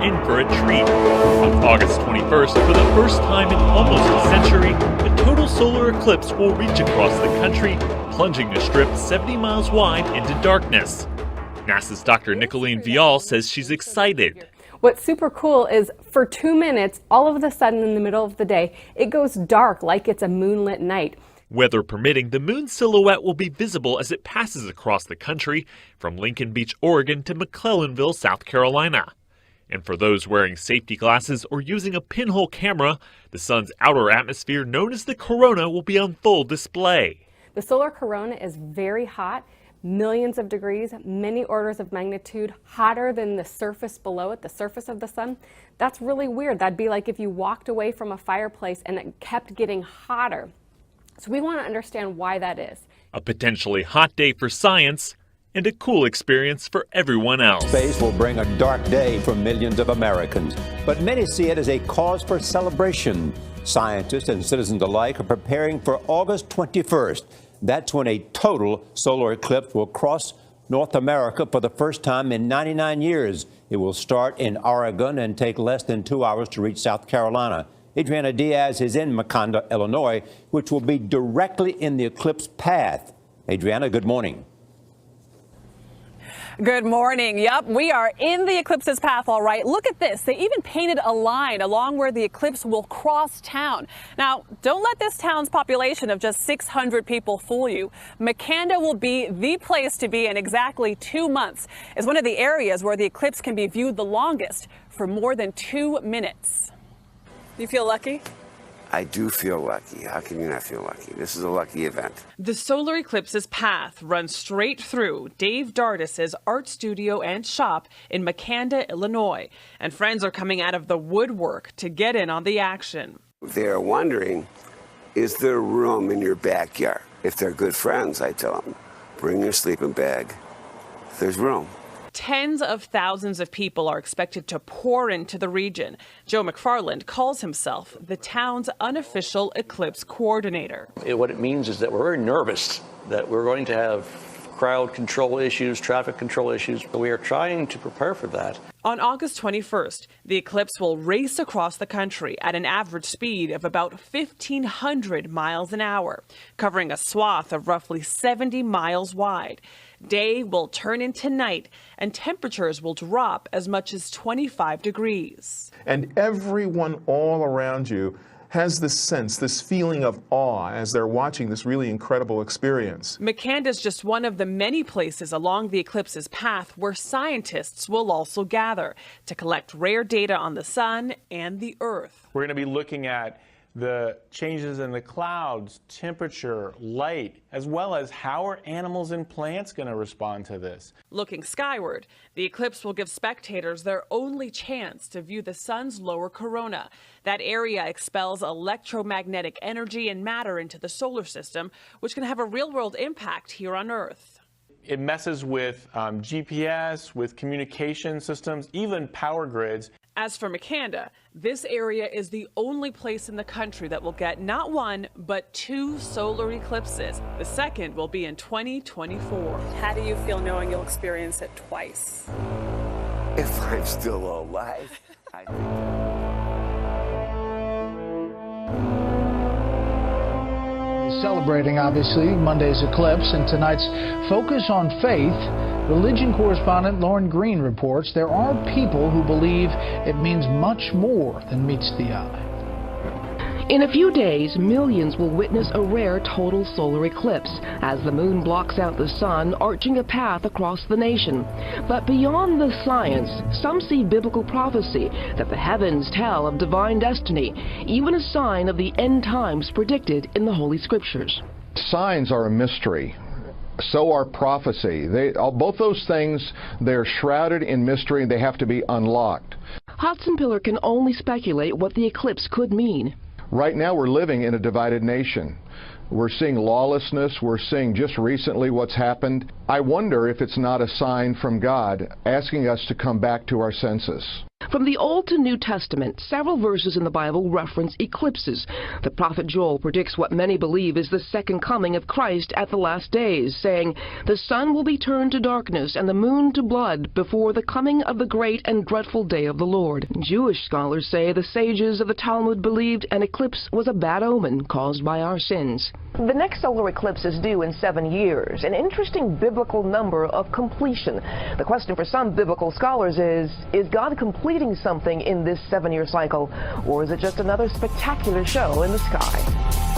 in for a treat. On August 21st, for the first time in almost a century, a total solar eclipse will reach across the country, plunging a strip 70 miles wide into darkness. NASA's Dr. Nicolene Vial says she's excited. What's super cool is for 2 minutes, all of a sudden in the middle of the day, it goes dark like it's a moonlit night. Weather permitting, the moon's silhouette will be visible as it passes across the country from Lincoln Beach, Oregon to McClellanville, South Carolina. And for those wearing safety glasses or using a pinhole camera, the sun's outer atmosphere known as the corona will be on full display. The solar corona is very hot. Millions of degrees, many orders of magnitude hotter than the surface below it, the surface of the sun. That's really weird. That'd be like if you walked away from a fireplace and it kept getting hotter. So we want to understand why that is. A potentially hot day for science and a cool experience for everyone else. Space will bring a dark day for millions of Americans, but many see it as a cause for celebration. Scientists and citizens alike are preparing for August 21st. That's when a total solar eclipse will cross North America for the first time in 99 years. It will start in Oregon and take less than 2 hours to reach South Carolina. Adriana Diaz is in Makanda, Illinois, which will be directly in the eclipse path. Adriana, good morning. Good morning. Yep, we are in the eclipse's path, all right. Look at this. They even painted a line along where the eclipse will cross town. Now, don't let this town's population of just 600 people fool you. Makanda will be the place to be in exactly 2 months. It's one of the areas where the eclipse can be viewed the longest for more than 2 minutes. You feel lucky? I do feel lucky. How can you not feel lucky? This is a lucky event. The solar eclipse's path runs straight through Dave Dardis's art studio and shop in Makanda, Illinois, and friends are coming out of the woodwork to get in on the action. They're wondering, is there room in your backyard? If they're good friends, I tell them, bring your sleeping bag. There's room. Tens of thousands of people are expected to pour into the region. Joe McFarland calls himself the town's unofficial eclipse coordinator. What it means is that we're very nervous that we're going to have crowd control issues, traffic control issues. We are trying to prepare for that. On August 21st, the eclipse will race across the country at an average speed of about 1,500 miles an hour, covering a swath of roughly 70 miles wide. Day will turn into night, and temperatures will drop as much as 25 degrees. And everyone all around you has this sense, this feeling of awe as they're watching this really incredible experience. Makanda is just one of the many places along the eclipse's path where scientists will also gather to collect rare data on the sun and the Earth. We're going to be looking at the changes in the clouds, temperature, light, as well as how are animals and plants going to respond to this. Looking skyward, the eclipse will give spectators their only chance to view the sun's lower corona. That area expels electromagnetic energy and matter into the solar system, which can have a real-world impact here on Earth. It messes with GPS, with communication systems, even power grids. As for Makanda, this area is the only place in the country that will get not one, but 2 solar eclipses. The second will be in 2024. How do you feel knowing you'll experience it twice? If I'm still alive, I think. Celebrating, obviously, Monday's eclipse and tonight's focus on faith. Religion correspondent Lauren Green reports there are people who believe it means much more than meets the eye. In a few days, millions will witness a rare total solar eclipse as the moon blocks out the sun, arching a path across the nation. But beyond the science, some see biblical prophecy that the heavens tell of divine destiny, even a sign of the end times predicted in the Holy Scriptures. Signs are a mystery. So are prophecy. Both those things, they're shrouded in mystery and they have to be unlocked. Hudson Pillar can only speculate what the eclipse could mean. Right now we're living in a divided nation. We're seeing lawlessness. We're seeing just recently what's happened. I wonder if it's not a sign from God asking us to come back to our senses. From the Old to New Testament, several verses in the Bible reference eclipses. The prophet Joel predicts what many believe is the second coming of Christ at the last days, saying, "The sun will be turned to darkness and the moon to blood before the coming of the great and dreadful day of the Lord." Jewish scholars say the sages of the Talmud believed an eclipse was a bad omen caused by our sins. The next solar eclipse is due in 7 years, an interesting biblical number of completion. The question for some biblical scholars is God completing something in this 7-year cycle, or is it just another spectacular show in the sky?